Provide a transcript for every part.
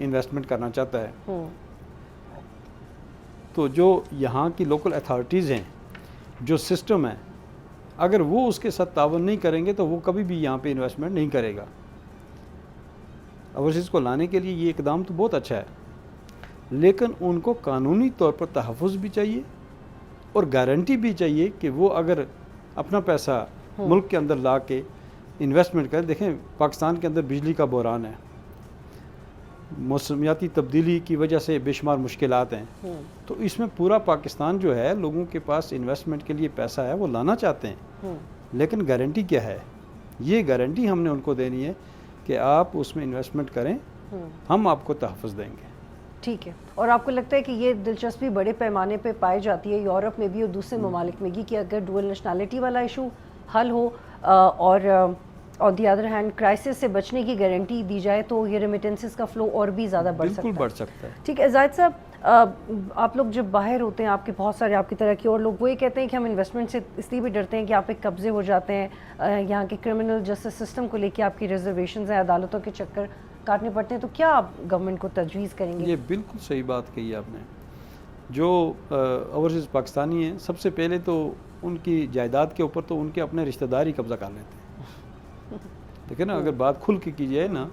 Investment کرنا چاہتا ہے تو جو یہاں کی لوکل اتھارٹیز ہیں، جو سسٹم ہے، اگر وہ اس کے ساتھ تعاون نہیں کریں گے تو وہ کبھی بھی یہاں پہ انویسٹمنٹ نہیں کرے گا۔ اوورسیز کو لانے کے لیے یہ اقدام تو بہت اچھا ہے، لیکن ان کو قانونی طور پر تحفظ بھی چاہیے اور گارنٹی بھی چاہیے کہ وہ اگر اپنا پیسہ ملک کے اندر لا کے انویسٹمنٹ کریں۔ دیکھیں پاکستان کے اندر بجلی کا بحران ہے، موسمیاتی تبدیلی کی وجہ سے بے شمار مشکلات ہیں، تو اس میں پورا پاکستان جو ہے لوگوں کے پاس انویسٹمنٹ کے لیے پیسہ ہے، وہ لانا چاہتے ہیں، لیکن گارنٹی کیا ہے؟ یہ گارنٹی ہم نے ان کو دینی ہے کہ آپ اس میں انویسٹمنٹ کریں، ہم آپ کو تحفظ دیں گے۔ ٹھیک ہے، اور آپ کو لگتا ہے کہ یہ دلچسپی بڑے پیمانے پہ پائی جاتی ہے یورپ میں بھی اور دوسرے ممالک میں بھی کہ اگر ڈوئل نیشنلٹی والا ایشو حل ہو اور آن دی ادر ہینڈ کرائسس سے بچنے کی گارنٹی دی جائے تو یہ ریمیٹنسز کا فلو اور بھی زیادہ بڑھ سکتا ہے؟ بالکل بڑھ سکتا ہے۔ ٹھیک ہے زاہد صاحب، آپ لوگ جب باہر ہوتے ہیں، آپ کے بہت سارے آپ کی طرح کے اور لوگ وہ یہ کہتے ہیں کہ ہم انویسٹمنٹ سے اس لیے بھی ڈرتے ہیں کہ آپ ایک قبضے ہو جاتے ہیں، یہاں کے کرمنل جسٹس سسٹم کو لے کے آپ کی ریزرویشنز ہیں، عدالتوں کے چکر کاٹنے پڑتے ہیں، تو کیا آپ گورنمنٹ کو تجویز کریں گے؟ یہ بالکل صحیح بات کہی آپ نے۔ جو اوورسیز پاکستانی ہیں، سب سے پہلے تو ان کی جائیداد کے اوپر تو ان کے اپنے رشتہ دار ہی قبضہ کر لیتے ہیں۔ دیکھیں نا، اگر بات کھل کے کی جائے نا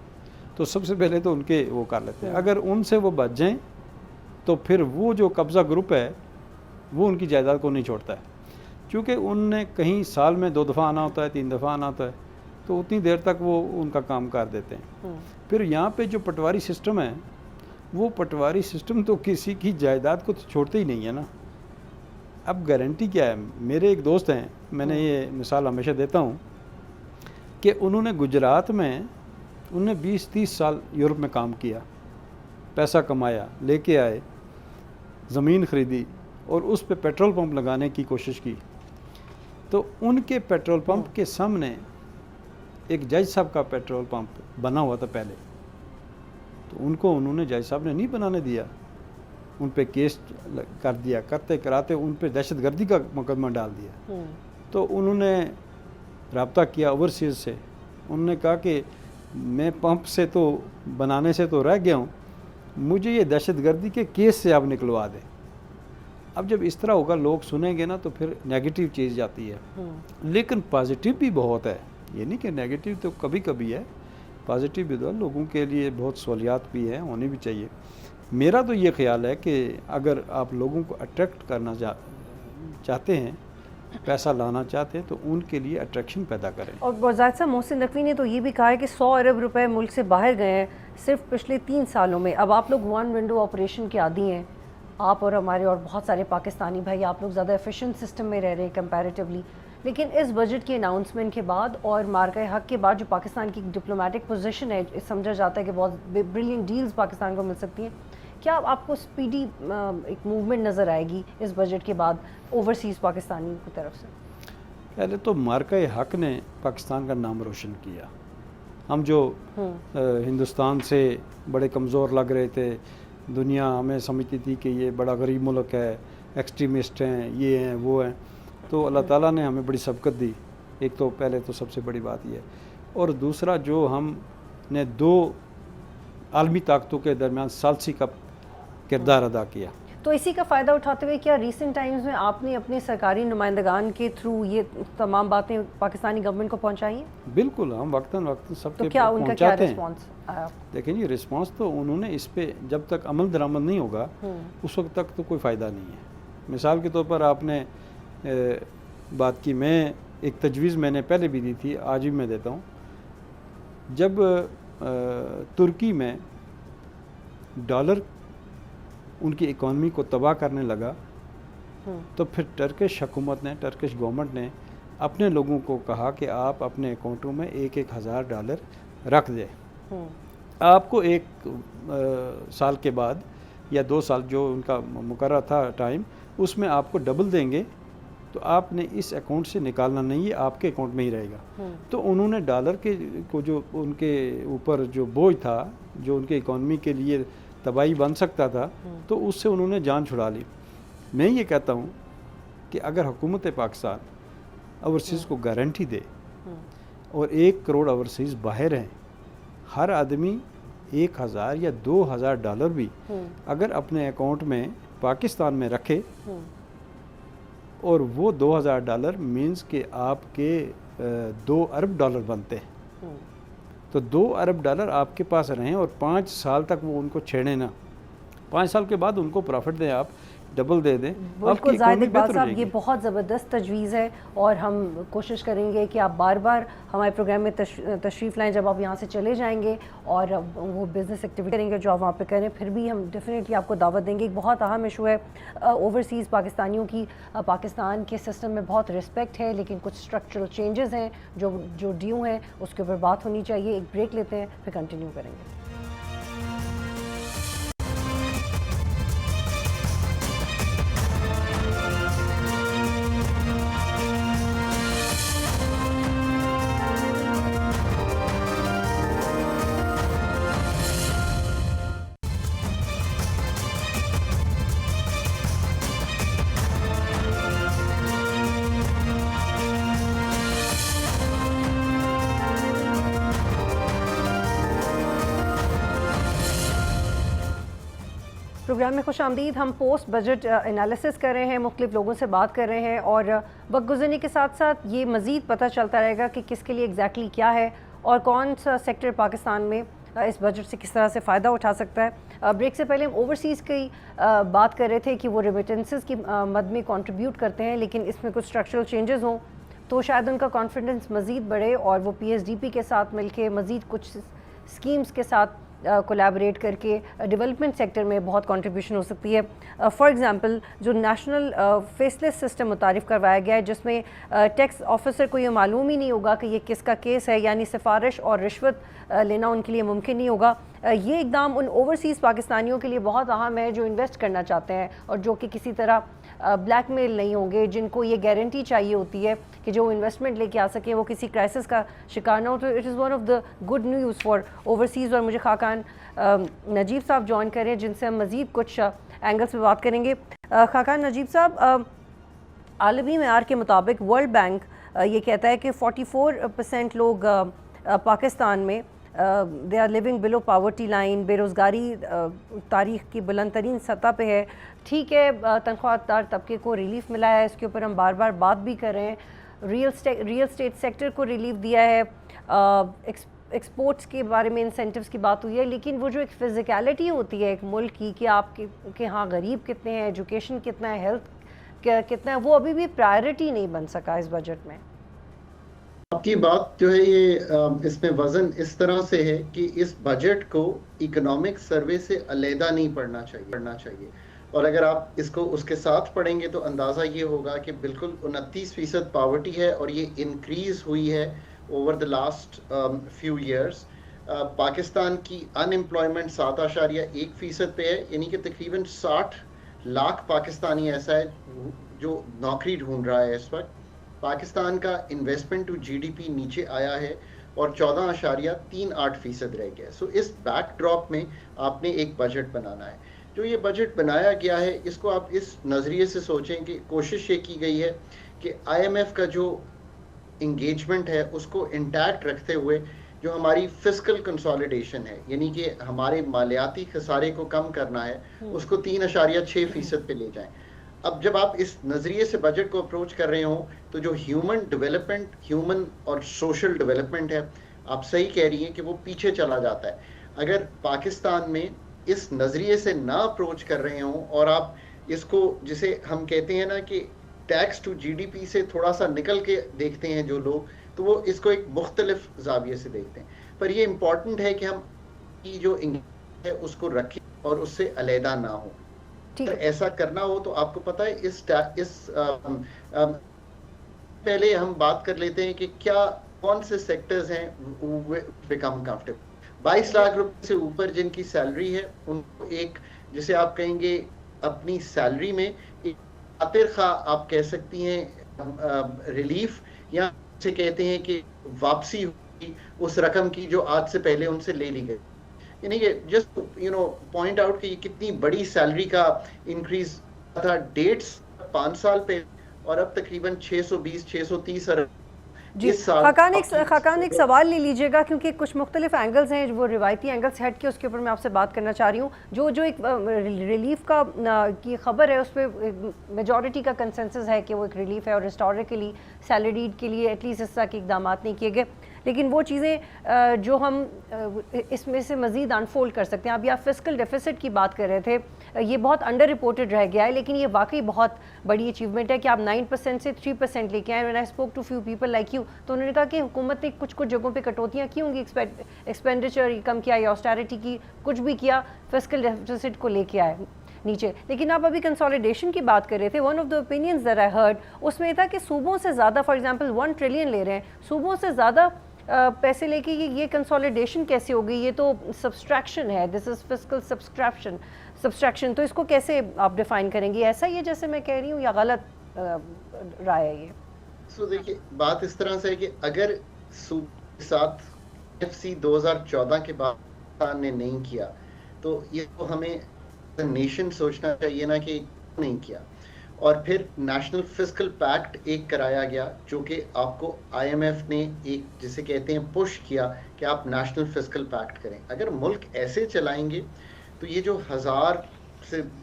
تو سب سے پہلے تو ان کے وہ کر لیتے ہیں۔ اگر ان سے وہ بچ جائیں تو پھر وہ جو قبضہ گروپ ہے وہ ان کی جائیداد کو نہیں چھوڑتا ہے، کیونکہ ان نے کہیں سال میں 2 دفعہ آنا ہوتا ہے، 3 دفعہ آنا ہوتا ہے، تو اتنی دیر تک وہ ان کا کام کر دیتے ہیں۔ پھر یہاں پہ جو پٹواری سسٹم ہے، وہ پٹواری سسٹم تو کسی کی جائیداد کو تو چھوڑتے ہی نہیں ہے نا۔ اب گارنٹی کیا ہے؟ میرے ایک دوست ہیں، میں نے یہ مثال ہمیشہ دیتا ہوں کہ انہوں نے گجرات میں 20-30 سال یورپ میں کام کیا، پیسہ کمایا، لے کے آئے، زمین خریدی اور اس پہ پیٹرول پمپ لگانے کی کوشش کی، تو ان کے پیٹرول پمپ کے سامنے ایک جج صاحب کا پیٹرول پمپ بنا ہوا تھا پہلے، تو ان کو انہوں نے جج صاحب نے نہیں بنانے دیا، ان پہ کیس کر دیا، کرتے کراتے ان پہ دہشت گردی کا مقدمہ ڈال دیا۔ تو انہوں نے رابطہ کیا اوورسیز سے، انہوں نے کہا کہ میں پمپ سے تو بنانے سے تو رہ گیا ہوں، مجھے یہ دہشت گردی کے کیس سے آپ نکلوا دیں۔ اب جب اس طرح ہوگا لوگ سنیں گے نا تو پھر نیگیٹو چیز جاتی ہے، لیکن پازیٹیو بھی بہت ہے، یہ نہیں کہ نیگیٹو تو کبھی کبھی ہے، پازیٹیو بھی تو لوگوں کے لیے بہت سہولیات بھی ہیں، ہونی بھی چاہیے۔ میرا تو یہ خیال ہے کہ اگر آپ لوگوں کو اٹریکٹ کرنا چاہتے ہیں، پیسہ لانا چاہتے ہیں، تو ان کے لیے اٹریکشن پیدا کریں۔ اور زاہد صاحب، محسن نقوی نے تو یہ بھی کہا ہے کہ 100 ارب روپے ملک سے باہر گئے ہیں صرف پچھلے 3 سالوں میں۔ اب آپ لوگ 1 ونڈو آپریشن کے عادی ہیں، آپ اور ہمارے اور بہت سارے پاکستانی بھائی، آپ لوگ زیادہ ایفیشینٹ سسٹم میں رہ رہے ہیں کمپیریٹیولی، لیکن اس بجٹ کی اناؤنسمنٹ کے بعد اور مارکہ حق کے بعد جو پاکستان کی ڈپلومیٹک پوزیشن ہے، سمجھا جاتا ہے کہ بہت بریلینٹ ڈیلز پاکستان کو مل سکتی ہیں، کیا آپ کو سپیڈی ایک موومنٹ نظر آئے گی اس بجٹ کے بعد اوورسیز پاکستانی کی طرف سے؟ پہلے تو مارکہ حق نے پاکستان کا نام روشن کیا۔ ہم جو ہندوستان سے بڑے کمزور لگ رہے تھے، دنیا ہمیں سمجھتی تھی کہ یہ بڑا غریب ملک ہے، ایکسٹریمسٹ ہیں، یہ ہیں وہ ہیں، تو اللہ تعالیٰ نے ہمیں بڑی سبقت دی۔ ایک تو پہلے تو سب سے بڑی بات یہ ہے، اور دوسرا جو ہم نے 2 عالمی طاقتوں کے درمیان ثالثی کا کردار ادا کیا۔ تو اسی کا فائدہ اٹھاتے ہوئے کیا ریسنٹ ٹائمز میں آپ نے اپنے سرکاری نمائندگان کے تھرو یہ تمام باتیں پاکستانی گورنمنٹ کو پہنچائی ہیں؟ بالکل، ہم وقتاً سب تو کے کیا ان کا کیا پہنچاتے ہیں۔ رسپانس آیا؟ دیکھیں جی، رسپانس تو انہوں نے اس پہ جب تک عمل درآمد نہیں ہوگا اس وقت تک تو کوئی فائدہ نہیں ہے۔ مثال کے طور پر آپ نے بات کی، میں ایک تجویز میں نے پہلے بھی دی تھی، آج بھی میں دیتا ہوں۔ جب ترکی میں ڈالر ان کی اکانومی کو تباہ کرنے لگا تو پھر ٹرکش حکومت نے، ٹرکش گورنمنٹ نے اپنے لوگوں کو کہا کہ آپ اپنے اکاؤنٹوں میں 1,000 ڈالر رکھ دیں، آپ کو 1 سال کے بعد یا 2 سال جو ان کا مقررہ تھا ٹائم، اس میں آپ کو ڈبل دیں گے، تو آپ نے اس اکاؤنٹ سے نکالنا نہیں ہے، آپ کے اکاؤنٹ میں ہی رہے گا۔ تو انہوں نے ڈالر کے کو جو ان کے اوپر جو بوجھ تھا، جو ان کے اکانومی کے لیے تباہی بن سکتا تھا، تو اس سے انہوں نے جان چھڑا لی۔ میں یہ کہتا ہوں کہ اگر حکومت پاکستان اوورسیز کو گارنٹی دے اور 1 کروڑ اوورسیز باہر ہیں، ہر آدمی 1000 یا 2000 ڈالر بھی اگر اپنے اکاؤنٹ میں پاکستان میں رکھے اور وہ 2000 ڈالر مینز کہ آپ کے 2 ارب ڈالر بنتے ہیں، تو 2 ارب ڈالر آپ کے پاس رہیں اور 5 سال تک وہ ان کو چھیڑیں نا، 5 سال کے بعد ان کو پروفٹ دیں، آپ ڈبل دے دیں، آپ کی بالکل زاہد اکانومی اقبال بہتر ہو صاحب، جائے یہ گی۔ بہت زبردست تجویز ہے اور ہم کوشش کریں گے کہ آپ بار بار ہمارے پروگرام میں تشریف لائیں جب آپ یہاں سے چلے جائیں گے اور وہ بزنس ایکٹیویٹی کریں گے جو آپ وہاں پہ کریں، پھر بھی ہم ڈیفینیٹلی آپ کو دعوت دیں گے۔ ایک بہت اہم ایشو ہے اوورسیز پاکستانیوں کی، پاکستان کے سسٹم میں بہت رسپیکٹ ہے لیکن کچھ اسٹرکچرل چینجز ہیں جو ڈیو ہیں، اس کے اوپر بات ہونی چاہیے۔ ایک بریک لیتے ہیں پھر کنٹینیو کریں گے۔ پروگرام میں خوش آمدید۔ ہم پوسٹ بجٹ انالیسس کر رہے ہیں، مختلف لوگوں سے بات کر رہے ہیں اور وقت گزرنے کے ساتھ ساتھ یہ مزید پتہ چلتا رہے گا کہ کس کے لیے ایگزیکٹلی کیا ہے اور کون سا سیکٹر پاکستان میں اس بجٹ سے کس طرح سے فائدہ اٹھا سکتا ہے۔ بریک سے پہلے ہم اوورسیز کی بات کر رہے تھے کہ وہ ریمیٹنسز کی مد میں کنٹریبیوٹ کرتے ہیں، لیکن اس میں کچھ اسٹرکچرل چینجز ہوں تو شاید ان کا کانفیڈنس مزید بڑھے اور وہ پی ایس ڈی پی کے ساتھ مل کے مزید کچھ اسکیمز کے ساتھ کولیبریٹ کر کے ڈیولپمنٹ سیکٹر میں بہت کنٹریبیوشن ہو سکتی ہے۔ فار ایگزامپل جو نیشنل فیس لیس سسٹم متعارف کروایا گیا ہے جس میں ٹیکس آفیسر کو یہ معلوم ہی نہیں ہوگا کہ یہ کس کا کیس ہے، یعنی سفارش اور رشوت لینا ان کے لیے ممکن نہیں ہوگا۔ یہ اقدام ان اوورسیز پاکستانیوں کے لیے بہت اہم ہے جو انویسٹ کرنا چاہتے ہیں اور جو کہ کسی طرح بلیک میل نہیں ہوں گے، جن کو یہ گارنٹی چاہیے ہوتی ہے کہ جو انویسٹمنٹ لے کے آ سکیں وہ کسی کرائسس کا شکار نہ ہو۔ تو it is one of the good news for overseas. اور مجھے خاقان نجیب صاحب جوائن کریں جن سے ہم مزید کچھ اینگلس پہ بات کریں گے۔ خاقان نجیب صاحب، عالمی معیار کے مطابق ورلڈ بینک یہ کہتا ہے کہ 44% لوگ پاکستان میں they are living below poverty line, بے روزگاری تاریخ کی بلند ترین سطح پہ ہے۔ ٹھیک ہے، تنخواہ دار طبقے کو ریلیف ملا ہے، اس کے اوپر ہم بار بار بات بھی کر رہے ہیں۔ ریئل اسٹیٹ سیکٹر کو ریلیف دیا ہے، ایکسپورٹس کے بارے میں انسینٹیوز کی بات ہوئی ہے، لیکن وہ جو ایک فزیکلٹی ہوتی ہے ایک ملک کی کہ آپ کے ہاں غریب کتنے ہیں، ایجوکیشن کتنا ہے، ہیلتھ کتنا ہے، وہ ابھی بھی پرائرٹی نہیں بن سکا اس بجٹ میں۔ آپ کی بات جو ہے یہ اس میں وزن اس طرح سے ہے کہ اس بجٹ کو اکنامک سروے سے علیحدہ نہیں پڑھنا چاہیے، اور اگر آپ اس کو اس کے ساتھ پڑھیں گے تو اندازہ یہ ہوگا کہ بالکل 29% پاورٹی ہے اور یہ انکریز ہوئی ہے over the last few years. Pakistan کی ان امپلائمنٹ 7.1% پہ ہے، یعنی کہ تقریباً 60 لاکھ پاکستانی ایسا ہے جو نوکری ڈھونڈ رہا ہے اس وقت۔ پاکستان کا investment to G D P نیچے آیا ہے اور 14.38% رہ گیا۔ سو اس بیک ڈراپ میں آپ نے ایک بجٹ بنانا ہے۔ جو یہ بجٹ بنایا گیا ہے اس کو آپ اس نظریے سے سوچیں کہ کوشش یہ کی گئی ہے کہ آئی ایم ایف کا جو انگیجمنٹ ہے اس کو انٹیکٹ رکھتے ہوئے جو ہماری فسکل کنسالیڈیشن ہے، یعنی کہ ہمارے مالیاتی خسارے کو کم کرنا ہے، اس کو 3.6% پہ لے جائیں۔ اب جب آپ اس نظریے سے بجٹ کو اپروچ کر رہے ہوں تو جو ہیومن ڈیولپمنٹ، ہیومن اور سوشل ڈیولپمنٹ ہے، آپ صحیح کہہ رہی ہیں کہ وہ پیچھے چلا جاتا ہے۔ اگر پاکستان میں اس نظریے سے نہ اپروچ کر رہے ہوں اور آپ اس کو جسے ہم کہتے ہیں نا کہ tax to G D P سے تھوڑا سا نکل کے دیکھتے ہیں جو لوگ، تو وہ اس کو ایک مختلف زاویے سے دیکھتے ہیں۔ پر یہ امپورٹنٹ ہے کہ ہم جو انگیجمنٹ ہے اس کو رکھیں اور اس سے علیحدہ نہ ہوں۔ ایسا کرنا ہو تو آپ کو پتہ ہے پہلے ہم بات کر لیتے ہیں کہ کون سے سیکٹرز ہیں بیکم کمفرٹیبل۔ 22 لاکھ روپے سے اوپر جن کی سیلری ہے ان کو ایک جسے آپ کہیں گے اپنی سیلری میں خاطر خواہ آپ کہہ سکتی ہیں ریلیف، یا اسے کہتے ہیں کہ واپسی ہوئی اس رقم کی جو آج سے پہلے ان سے لے لی گئی۔ یعنی کہ جسٹ پوائنٹ آؤٹ کہ یہ کتنی بڑی سیلری کا انکریز تھا 5 سال پہ، اور اب تقریباً 620-630 ارب جی خاقان ایک سوال لے لیجیے گا کیونکہ کچھ مختلف اینگلز ہیں وہ روایتی اینگل سے ہٹ کے اس کے اوپر میں آپ سے بات کرنا چاہ رہی ہوں. جو ایک ریلیف کا کی خبر ہے اس پہ میجورٹی کا کنسنسس ہے کہ وہ ایک ریلیف ہے اور ہسٹوریکلی سیلریڈ کے لیے ایٹ لیسٹ اس طرح کے اقدامات نہیں کیے گئے, لیکن وہ چیزیں جو ہم اس میں سے مزید انفولڈ کر سکتے ہیں. اب آپ فسکل ڈیفیسٹ کی بات کر رہے تھے, یہ بہت انڈر رپورٹڈ رہ گیا ہے, لیکن یہ واقعی بہت بڑی اچیومنٹ ہے کہ آپ 9% سے 3% لے کے آئے. When I spoke to few people like you, تو انہوں نے کہا کہ حکومت نے کچھ جگہوں پہ کٹوتیاں کی ہوں گی, ایکسپینڈیچر کم کیا یا آسٹیرٹی کی, کچھ بھی کیا, فسکل ڈیفیسٹ کو لے کے آئے نیچے. لیکن آپ ابھی کنسولیڈیشن کی بات کر رہے تھے, one of the opinions that I heard اس میں یہ تھا کہ صوبوں سے زیادہ, فار ایگزامپل 1 ٹریلین لے رہے ہیں, صوبوں سے زیادہ پیسے لے کے یہ کنسولیڈیشن کیسے ہوگی؟ یہ تو سبسٹریکشن ہے, دس از فسکل سبسٹریکشن. تو اس کو کیسے آپ ڈیفائن کریں گے؟ ایسا ہی ہے جیسے میں کہہ رہی ہوں یا غلط رائے ہے یہ؟ سو دیکھیے بات اس طرح سے ہے کہ اگر صوبے کے ساتھ NFC 2014 کے بعد پاکستان نے نہیں کیا تو یہ تو ہمیں نیشن سوچنا چاہیے نا کہ نہیں کیا. اور پھر نیشنل فسکل پیکٹ ایک کرایا گیا جو کہ آپ کو IMF نے ایک جسے کہتے ہیں پش کیا کہ آپ نیشنل فسکل پیکٹ کریں. اگر ملک ایسے چلائیں گے تو یہ جو 1000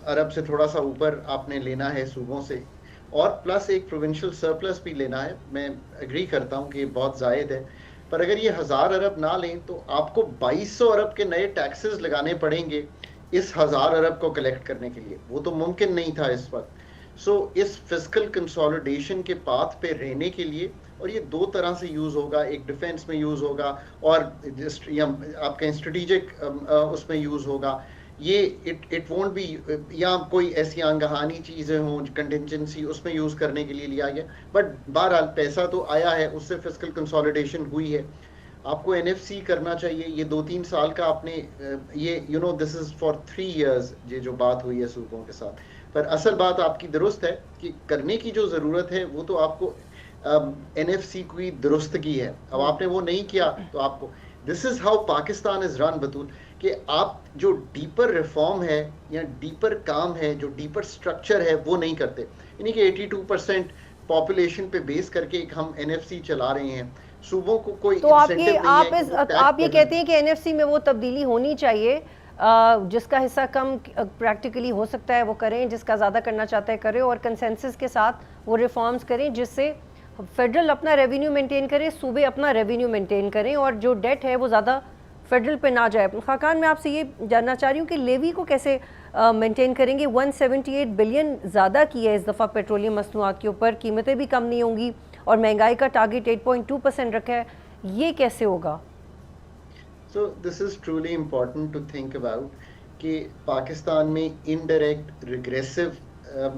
ارب سے تھوڑا سا اوپر آپ نے لینا ہے صوبوں سے, اور پلس ایک پروونشل سرپلس بھی لینا ہے, میں اگری کرتا ہوں کہ یہ بہت زائد ہے, پر اگر یہ 1000 ارب نہ لیں تو آپ کو 2200 ارب کے نئے ٹیکسز لگانے پڑیں گے اس 1000 ارب کو کلیکٹ کرنے کے لیے. وہ تو ممکن نہیں تھا اس وقت. سو اس فسکل کنسولیڈیشن کے پاتھ پہ رہنے کے لیے, اور یہ 2 طرح سے یوز ہوگا, ایک ڈیفنس میں یوز ہوگا اور آپ کا اسٹریٹجک اس میں یوز ہوگا. یہ اٹ وونٹ بی یا کوئی ایسی آنگہانی چیزیں ہوں کنٹینجنسی اس میں یوز کرنے کے لیے لیا گیا, بٹ بہرحال پیسہ تو آیا ہے, اس سے فسکل کنسولیڈیشن ہوئی ہے. آپ کو NFC کرنا چاہیے. یہ 2-3 سال کا آپ نے یہ دس از فار 3 ایئرز یہ جو بات ہوئی ہے صوبوں کے ساتھ. پر اصل بات آپ کی درست ہے کہ کرنے کی جو ضرورت ہے وہ تو آپ کو NFC کی درستگی ہے. اب آپ نے وہ نہیں کیا تو آپ کو دس از ہاؤ پاکستان از رن بطول, کہ آپ جو ڈیپر ریفارم ہے یا ڈیپر کام ہے, جو ڈیپر سٹرکچر ہے وہ نہیں کرتے. یعنی کہ 82% پاپولیشن پہ بیس کر کے ایک ہم NFC چلا رہے ہیں. صوبوں کو کوئی تو آپ یہ کہتے ہیں کہ NFC میں وہ تبدیلی ہونی چاہیے, جس کا حصہ کم پریکٹیکلی ہو سکتا ہے وہ کریں, جس کا زیادہ کرنا چاہتا ہے کرے, اور کنسنسس کے ساتھ وہ ریفارمز کریں جس سے فیڈرل اپنا ریونیو مینٹین کرے, صوبے اپنا ریونیو مینٹین کریں, اور جو ڈیٹ ہے وہ زیادہ فیڈرل پہ نہ جائے. خاقان میں آپ سے یہ جاننا چاہ رہی ہوں کہ لیوی کو کیسے مینٹین کریں گے؟ 178 بلین زیادہ کی ہے اس دفعہ پیٹرولیم مصنوعات کے اوپر, قیمتیں بھی کم نہیں ہوں گی, اور مہنگائی کا ٹارگیٹ 8.2% رکھا ہے, یہ کیسے ہوگا؟ So this is truly important to think about کہ پاکستان میں انڈائریکٹ ریگریسو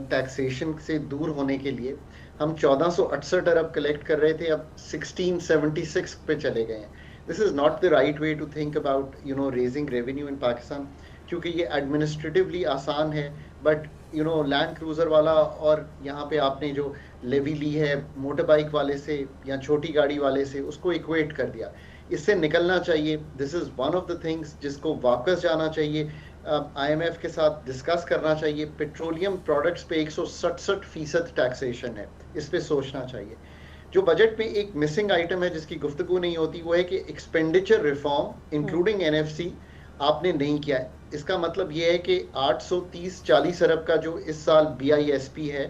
ٹیکسیشن سے دور ہونے کے لیے ہم 1468 ارب کلیکٹ کر رہے تھے, اب 1676 پہ چلے گئے ہیں. This is not the right way to think about raising revenue in Pakistan, کیونکہ یہ ایڈمنسٹریٹیولی آسان ہے, بٹ لینڈ کروزر والا اور یہاں پہ آپ نے جو لیوی لی ہے موٹر بائک والے سے یا چھوٹی گاڑی والے سے, اس کو ایکویٹ کر دیا. اس سے نکلنا چاہیے. This is one of the things جس کو واپس جانا چاہیے, IMF کے ساتھ ڈسکس کرنا چاہیے. پیٹرولیم پروڈکٹس پہ 167% ٹیکسیشن ہے, اس پہ سوچنا چاہیے. جو بجٹ میں ایک مسنگ آئٹم ہے جس کی گفتگو نہیں ہوتی وہ ہے کہ ایکسپینڈیچر ریفارم انکلوڈنگ NFC آپ نے نہیں کیا ہے. اس کا مطلب یہ ہے کہ 830-40 ارب کا جو اس سال BISP ہے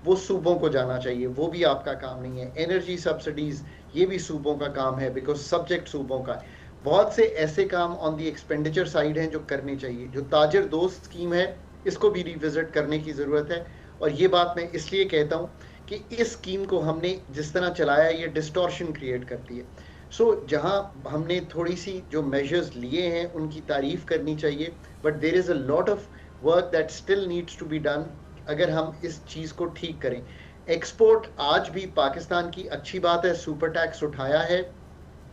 وہ صوبوں کو جانا چاہیے, وہ بھی آپ کا کام نہیں ہے. انرجی سبسڈیز یہ بھی صوبوں کا کام ہے, بیکاز سبجیکٹ صوبوں کا ہے. بہت سے ایسے کام آن دی ایکسپینڈیچر سائیڈ ہیں جو کرنے چاہیے. جو تاجر دوست اسکیم ہے اس کو بھی ریوزٹ کرنے کی ضرورت ہے, اور یہ بات میں اس لیے کہتا ہوں کہ اس اسکیم کو ہم نے جس طرح چلایا یہ ڈسٹورشن کریٹ کرتی ہے. سو جہاں ہم نے تھوڑی سی جو میجرز لیے ہیں ان کی تعریف کرنی چاہیے, but there is a lot of work that still needs to be done اگر ہم اس چیز کو ٹھیک کریں. ایکسپورٹ آج بھی پاکستان کی اچھی بات ہے, سپر ٹیکس اٹھایا ہے,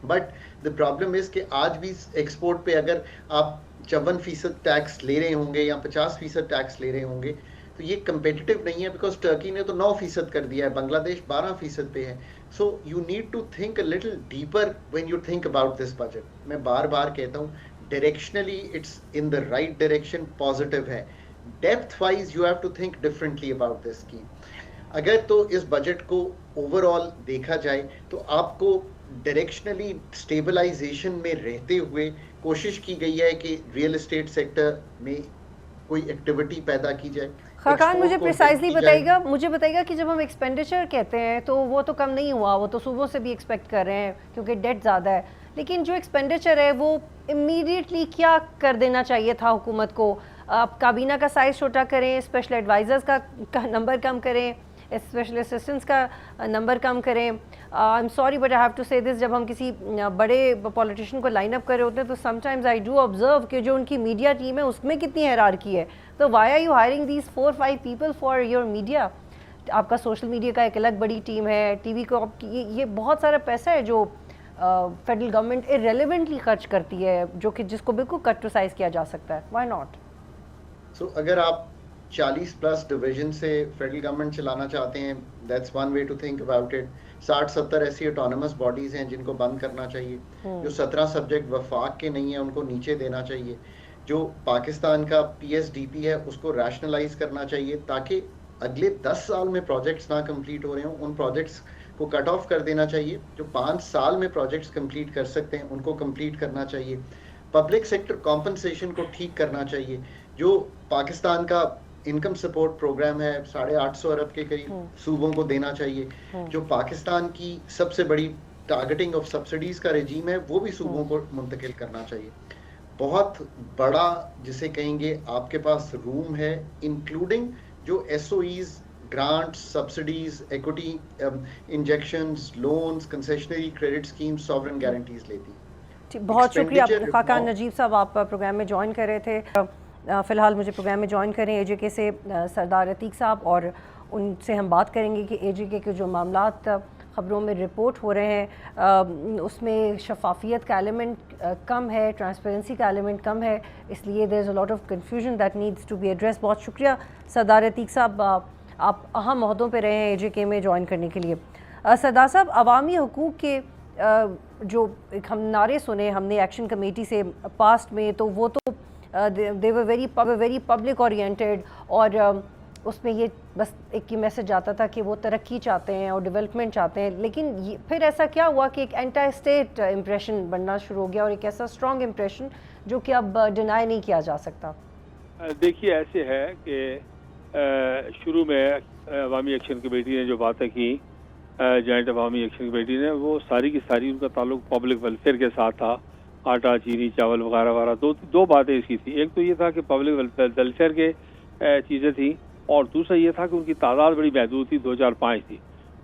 بٹ دا پرابلم از کہ آج بھی ایکسپورٹ پہ اگر آپ 54% ٹیکس لے رہے ہوں گے یا 50% ٹیکس لے رہے ہوں گے تو یہ کمپیٹیٹو نہیں ہے, بیکاز ٹرکی نے تو 9% کر دیا ہے, بنگلہ دیش 12% پہ ہے. So you need to think a little deeper when you think about this budget. میں بار بار کہتا ہوں directionally it's in the right direction, positive ہے. Depth wise you have to think differently about this scheme. اگر تو اس budget کو over all دیکھا جائے تو آپ کو ڈائریکشنلی اسٹیبلائزیشن میں رہتے ہوئے کوشش کی گئی ہے کہ ریئل اسٹیٹ سیکٹر میں کوئی ایکٹیویٹی پیدا کی جائے. خاقان مجھے پریسائزلی بتائیے گا کہ جب ہم ایکسپینڈیچر کہتے ہیں تو وہ تو کم نہیں ہوا, وہ تو صوبوں سے بھی ایکسپیکٹ کر رہے ہیں کیونکہ ڈیٹ زیادہ ہے, لیکن جو ایکسپینڈیچر ہے وہ امیڈیٹلی کیا کر دینا چاہیے تھا حکومت کو؟ آپ کابینہ کا سائز چھوٹا کریں, اسپیشل ایڈوائزرز کا نمبر کم کریں, اسپیشل اسسٹنٹس کا نمبر کم کریں. I am sorry but I have to say this, جب ہم کسی بڑے پولیٹیشین کو لائن اپ کر رہے ہوتے ہیں تو some times I do observe کہ جو ان کی میڈیا ٹیم ہے اس میں کتنی ہیرارکی ہے. تو why are you hiring these 4-5 people for your media? آپ کا سوشل میڈیا کا ایک الگ بڑی ٹیم ہے, ٹی وی کو یہ بہت سارا پیسہ ہے جو فیڈرل گورنمنٹ ارریلیونٹلی خرچ کرتی ہے, جو کہ جس کو بالکل کٹ ٹو سائز کیا جا سکتا ہے. Y not? سو اگر آپ 40+ ڈویژن سے فیڈرل گورنمنٹ چلانا چاہتے ہیں, that's one way to think about it. 60-70 ایسی اٹانومس باڈیز ہیں جن کو بند کرنا چاہیے. جو 17 سبجیکٹ وفاق کے نہیں ہیں ان کو نیچے دینا چاہیے. جو پاکستان کا PSDP ہے اس کو ریشنلائز کرنا چاہیے تاکہ اگلے 10 سال میں پروجیکٹس نہ کمپلیٹ ہو رہے ہوں, ان پروجیکٹس کو کٹ آف کر دینا چاہیے. جو 5 سال میں پروجیکٹس کمپلیٹ کر سکتے ہیں ان کو کمپلیٹ کرنا چاہیے. پبلک سیکٹر کمپنسیشن کو ٹھیک کرنا چاہیے. جو پاکستان کا انکم سپورٹ پروگرام ہے 850 ارب کے قریب صوبوں کو دینا چاہیے. جو پاکستان کی سب سے بڑی ٹارگیٹنگ آف سبسڈیز کا رجیم ہے وہ بھی صوبوں کو منتقل کرنا چاہیے. بہت بڑا جسے کہیں گے آپ کے پاس روم ہے, انکلوڈنگ جو SOEs, grants, subsidies, equity injections, loans, concessionary credit schemes, sovereign guarantees لیتی. بہت شکریہ خاقان نجیب صاحب, آپ پروگرام میں جوائن کر رہے تھے. فی الحال مجھے پروگرام میں جوائن کریں AJK سے سردار عتیق صاحب, اور ان سے ہم بات کریں گے کہ AJK کے جو معاملات خبروں میں رپورٹ ہو رہے ہیں اس میں شفافیت کا ایلیمنٹ کم ہے, ٹرانسپیرنسی کا ایلیمنٹ کم ہے, اس لیے there is a lot of confusion that needs to be address. بہت شکریہ سردار عتیق صاحب, آپ اہم عہدوں پہ رہے ہیں AJK میں جوائن کرنے کے لیے. سردار صاحب, عوامی حقوق کے جو ہم نعرے سنے ہم نے ایکشن کمیٹی سے پاسٹ میں, تو وہ تو they were very public oriented, اور اس میں یہ بس ایک ہی میسج آتا تھا کہ وہ ترقی چاہتے ہیں اور ڈیولپمنٹ چاہتے ہیں. لیکن پھر ایسا کیا ہوا کہ ایک اینٹی اسٹیٹ امپریشن بننا شروع ہو گیا, اور ایک ایسا اسٹرانگ امپریشن جو کہ اب ڈینائی نہیں کیا جا سکتا؟ دیکھیے ایسے ہے کہ شروع میں عوامی ایکشن کمیٹی نے جو باتیں کی, جوائنٹ عوامی ایکشن کمیٹی نے, وہ ساری کی ساری ان کا تعلق پبلک ویلفیئر کے ساتھ تھا. آٹا, چینی, چاول وغیرہ وغیرہ, دو باتیں اس کی تھی. ایک تو یہ تھا کہ پبلک ویلفیئر کے چیزیں تھیں, اور دوسرا یہ تھا کہ ان کی تعداد بڑی محدود تھی, 2-4-5 تھی.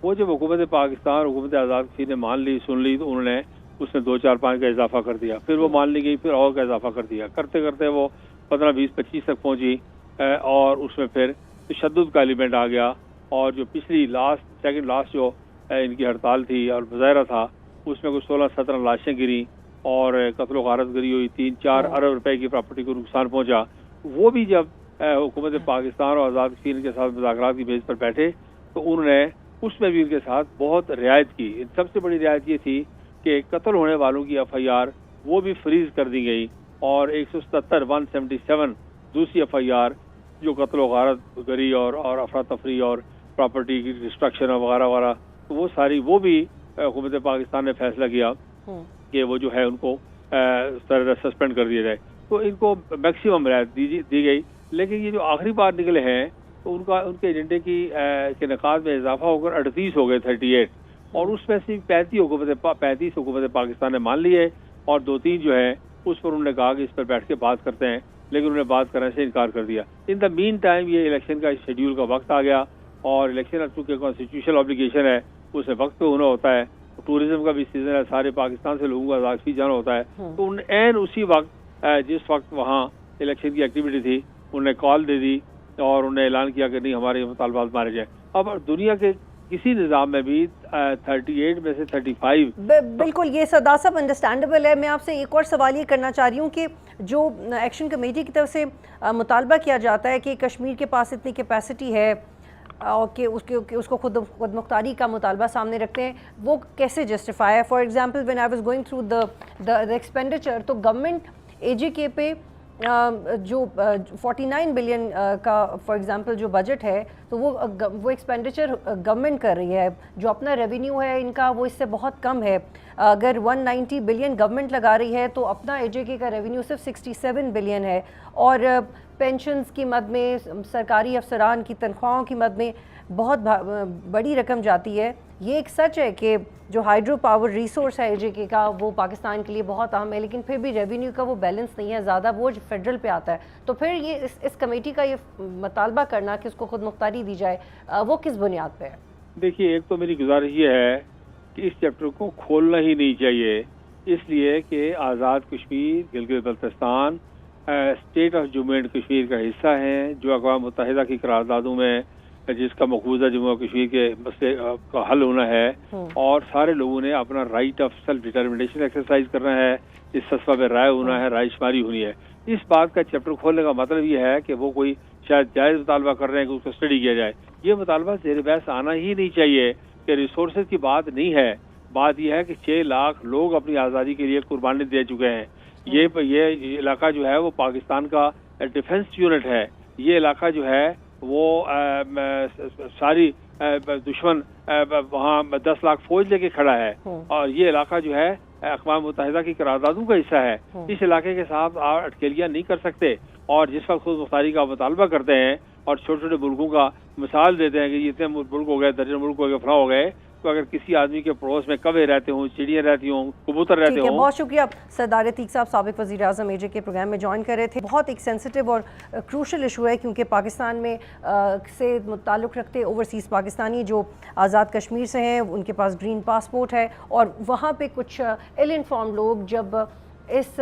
وہ جب حکومت پاکستان, حکومت آزاد کشید نے مان لی, سن لی, تو انہوں نے اس میں 2-4-5 کا اضافہ کر دیا. پھر وہ مان لی گئی, پھر اور کا اضافہ کر دیا. کرتے کرتے وہ 15-20-25 تک پہنچی, اور اس میں پھر تشدد کا ایلیمنٹ آ گیا. اور جو پچھلی سیکنڈ لاسٹ جو ان کی ہڑتال تھی اور مظاہرہ تھا, اس میں کوئی 16-17 لاشیں گری اور قتل و غارت گری ہوئی, 3-4 ارب روپے کی پراپرٹی کو نقصان پہنچا. وہ بھی جب حکومت پاکستان اور آزاد کشید کے ساتھ مذاکرات کی بیس پر بیٹھے تو انہوں نے اس میں بھی ان کے ساتھ بہت رعایت کی. سب سے بڑی رعایت یہ تھی کہ قتل ہونے والوں کی FIR وہ بھی فریز کر دی گئی, اور 177 دوسری FIR جو قتل و غارت گری اور افراتفری اور پراپرٹی کی ڈسٹرکشن وغیرہ وغیرہ, تو وہ ساری وہ بھی حکومت پاکستان نے فیصلہ کیا کہ وہ جو ہے ان کو سسپینڈ کر دیا جائے. تو ان کو میکسیمم رعایت دی گئی. لیکن یہ جو آخری بار نکلے ہیں تو ان کے ایجنڈے کے نقاط میں اضافہ ہو کر 38 ہو گئے, 38, اور اس میں سے 35 حکومت پاکستان نے مان لی ہے, اور 2-3 جو ہے اس پر انہوں نے کہا کہ اس پر بیٹھ کے بات کرتے ہیں, لیکن انہوں نے بات کرنے سے انکار کر دیا. ان دا مین ٹائم یہ الیکشن کا شیڈیول کا وقت آ گیا, اور الیکشن چونکہ کانسٹیٹیوشنل آبلیگیشن ہے اسے وقت پہ ہونا ہوتا ہے, ٹورزم کا بھی سیزن ہے, سارے پاکستان سے لوگوں کا آزاد جانا ہوتا ہے. تو عین اسی وقت جس وقت وہاں الیکشن کی ایکٹیویٹی تھی, انہوں نے کال دے دی اور انہوں نے اعلان کیا کہ نہیں ہمارے مطالبات مارے جائیں. اب دنیا کے کسی نظام میں بھی 38 میں سے 35 بالکل یہ سردار صاحب انڈرسٹینڈیبل ہے. میں آپ سے ایک اور سوال یہ کرنا چاہ رہی ہوں کہ جو ایکشن کمیٹی کی طرف سے مطالبہ کیا جاتا ہے کہ کشمیر کے پاس اتنی کیپیسٹی ہے اور کہ اس کو خود مختاری کا مطالبہ سامنے رکھتے ہیں, وہ کیسے جسٹیفائی ہے؟ For example when I was going through the expenditure, تو گورنمنٹ AJK پہ جو 49 بلین کا فار ایگزامپل جو بجٹ ہے تو وہ ایکسپینڈیچر گورنمنٹ کر رہی ہے. جو اپنا ریونیو ہے ان کا وہ اس سے بہت کم ہے. اگر 190 بلین گورنمنٹ لگا رہی ہے تو اپنا اے جے کے کا ریونیو صرف 67 بلین ہے. اور پینشنز کی مد میں, سرکاری افسران کی تنخواہوں کی مد میں بہت بڑی رقم جاتی ہے. یہ ایک سچ ہے کہ جو ہائیڈرو پاور ریسورس ہے اے جے کے کا وہ پاکستان کے لیے بہت اہم ہے, لیکن پھر بھی ریونیو کا وہ بیلنس نہیں ہے, زیادہ بوجھ فیڈرل پہ آتا ہے. تو پھر یہ اس کمیٹی کا یہ مطالبہ کرنا کہ اس کو خود مختاری دی جائے, وہ کس بنیاد پہ ہے؟ دیکھیے, ایک تو میری گزارش یہ ہے کہ اس چیپٹر کو کھولنا ہی نہیں چاہیے, اس لیے کہ Azad Kashmir, Gilgit Baltistan state of Jammu and Kashmir کا حصہ ہیں, جو اقوام متحدہ کی قراردادوں میں جس کا مقبوضہ جموں و کشمیر کے مسئلے کا حل ہونا ہے, اور سارے لوگوں نے اپنا right of self determination exercise کرنا ہے, اس فیصلہ میں رائے ہونا ہے, رائے شماری ہونی ہے. اس بات کا چیپٹر کھولنے کا مطلب یہ ہے کہ وہ کوئی شاید جائز مطالبہ کر رہے ہیں کہ اس کو اسٹڈی کیا جائے. یہ مطالبہ زیر بحث آنا ہی نہیں چاہیے کہ ریسورسز کی بات نہیں ہے. بات یہ ہے کہ 6 لاکھ لوگ اپنی آزادی کے لیے قربانی دے چکے ہیں. یہ علاقہ جو ہے وہ پاکستان کا ڈیفنس یونٹ ہے. یہ علاقہ جو ہے وہ ساری دشمن وہاں 10 لاکھ فوج لے کے کھڑا ہے, اور یہ علاقہ جو ہے اقوام متحدہ کی قراردادوں کا حصہ ہے. اس علاقے کے ساتھ آپ اٹکیلیاں نہیں کر سکتے, اور جس وقت خود مختاری کا مطالبہ کرتے ہیں اور چھوٹے چھوٹے ملکوں کا مثال دیتے ہیں کہ یہ اتنے ملک ہو گئے, درجن ملک ہو گئے, فلاں ہو گئے, تو اگر کسی آدمی کے پڑوس میں کوے رہتے ہوں, چڑیاں رہتی ہوں, کبوتر رہتے ہوں. بہت شکریہ سردار عتیق صاحب, سابق وزیر اعظم اے جے کے پروگرام میں جوائن کر رہے تھے. بہت ایک سینسٹیو اور کروشل ایشو ہے, کیونکہ پاکستان میں سے تعلق رکھتے اوورسیز پاکستانی جو آزاد کشمیر سے ہیں, ان کے پاس گرین پاسپورٹ ہے, اور وہاں پہ کچھ ایل انفارم لوگ جب اس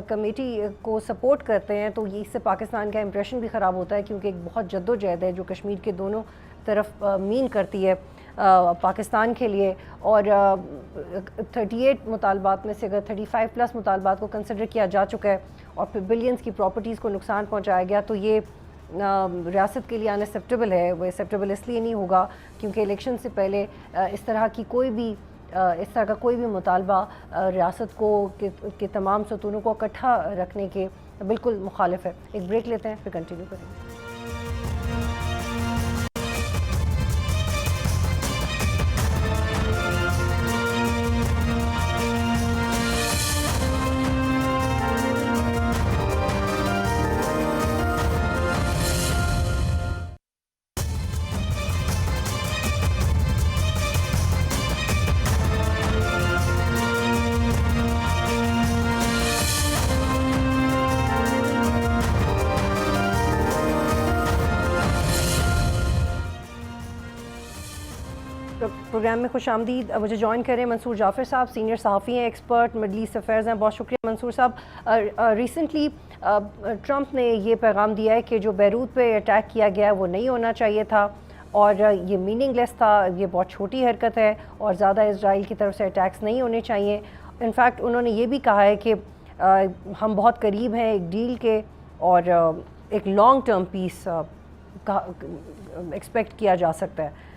کمیٹی کو سپورٹ کرتے ہیں تو اس سے پاکستان کا امپریشن بھی خراب ہوتا ہے, کیونکہ ایک بہت جد و جہد ہے جو کشمیر کے دونوں طرف مین کرتی ہے پاکستان کے لیے. اور 38 مطالبات میں سے اگر 35 پلس مطالبات کو کنسیڈر کیا جا چکا ہے اور پھر بلینز کی پراپرٹیز کو نقصان پہنچایا گیا, تو یہ ریاست کے لیے انیکسیپٹیبل ہے. وہ ایکسیپٹیبل اس لیے نہیں ہوگا کیونکہ الیکشن سے پہلے اس طرح کا کوئی بھی مطالبہ ریاست کو کہ تمام ستونوں کو اکٹھا رکھنے کے بالکل مخالف ہے. ایک بریک لیتے ہیں, پھر کنٹینیو کریں گے. پروگرام میں خوش آمدید. مجھے جوائن کریں منصور جعفر صاحب, سینئر صحافی ہیں, ایکسپرٹ مڈل ایسٹ افیئرز ہیں. بہت شکریہ منصور صاحب. ریسنٹلی ٹرمپ نے یہ پیغام دیا ہے کہ جو بیروت پہ اٹیک کیا گیا ہے وہ نہیں ہونا چاہیے تھا, اور یہ میننگ لیس تھا, یہ بہت چھوٹی حرکت ہے, اور زیادہ اسرائیل کی طرف سے اٹیکس نہیں ہونے چاہیے. انفیکٹ انہوں نے یہ بھی کہا ہے کہ ہم بہت قریب ہیں ایک ڈیل کے, اور ایک لانگ ٹرم پیس ایکسپیکٹ کیا جا سکتا ہے.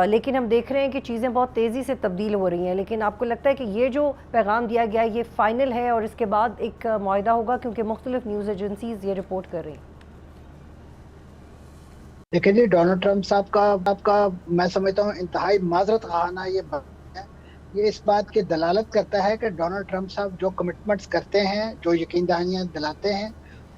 لیکن ہم دیکھ رہے ہیں کہ چیزیں بہت تیزی سے تبدیل ہو رہی ہیں. لیکن آپ کو لگتا ہے کہ یہ جو پیغام دیا گیا ہے یہ فائنل ہے, اور اس کے بعد ایک معاہدہ ہوگا, کیونکہ مختلف نیوز ایجنسیز یہ رپورٹ کر رہی ہیں؟ دیکھیں جی, ڈونلڈ ٹرمپ صاحب کا میں سمجھتا ہوں انتہائی معذرت خواہانہ یہ بات ہے. یہ اس بات کی دلالت کرتا ہے کہ ڈونلڈ ٹرمپ صاحب جو کمٹمنٹس کرتے ہیں, جو یقین دہانیاں دلاتے ہیں,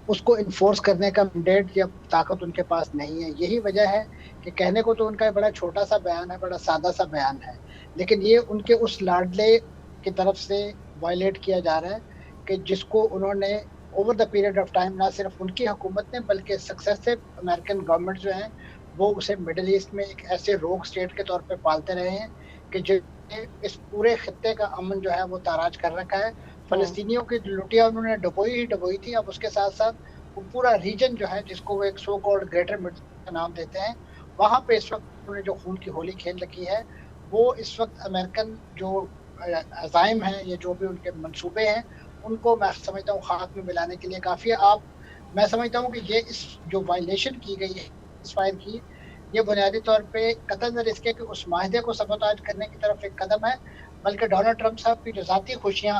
اس کو انفورس کرنے کا مینڈیٹ یا طاقت ان کے پاس نہیں ہے. یہی وجہ ہے کہ کہنے کو تو ان کا بڑا چھوٹا سا بیان ہے, بڑا سادہ سا بیان ہے, لیکن یہ ان کے اس لاڈلے کی طرف سے وائلیٹ کیا جا رہا ہے کہ جس کو انہوں نے over the period of time نہ صرف ان کی حکومت نے بلکہ سکسیسو امریکن گورنمنٹ جو ہیں وہ اسے مڈل ایسٹ میں ایک ایسے روگ اسٹیٹ کے طور پہ پالتے رہے ہیں کہ جو اس پورے خطے کا امن جو ہے وہ تاراج کر رکھا ہے. فلسطینیوں کی لٹیاں انہوں نے ڈبوئی تھی, اب اس کے ساتھ ساتھ وہ پورا ریجن جو ہے جس کو وہ ایک سو کالڈ گریٹر مڈل کا نام دیتے ہیں, وہاں پہ اس وقت انہوں نے جو خون کی ہولی کھیل رکھی ہے, وہ اس وقت امریکن جو عزائم ہیں یا جو بھی ان کے منصوبے ہیں ان کو میں سمجھتا ہوں خاک میں ملانے کے لیے کافی ہے. میں سمجھتا ہوں کہ یہ اس جو وائلیشن کی گئی ہے اس فائر کی, یہ بنیادی طور پہ قطع نظر اس کے کہ اس معاہدے کو سبوتاج کرنے کی طرف ایک قدم ہے, بلکہ ڈونلڈ ٹرمپ صاحب کی جو ذاتی خوشیاں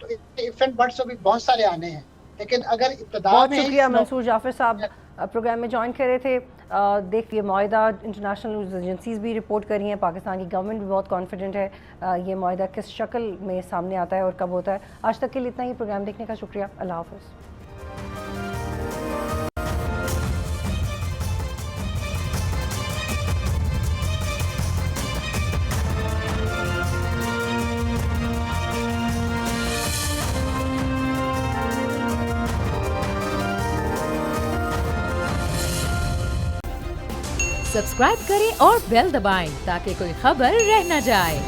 تو ایفنٹ بٹس بھی بہت سارے آنے ہیں، لیکن اگر ابتدا بہت میں شکریہ منصور جعفر صاحب پروگرام میں جوائن کر رہے تھے. دیکھیے معاہدہ انٹرنیشنل نیوز ایجنسیز بھی رپورٹ کر رہی ہیں، پاکستان کی گورنمنٹ بھی بہت کانفیڈنٹ ہے یہ معاہدہ کس شکل میں سامنے آتا ہے اور کب ہوتا ہے. آج تک کے لیے اتنا ہی. پروگرام دیکھنے کا شکریہ. اللہ حافظ. سبسکرائب کریں اور بیل دبائیں تاکہ کوئی خبر رہ نہ جائے.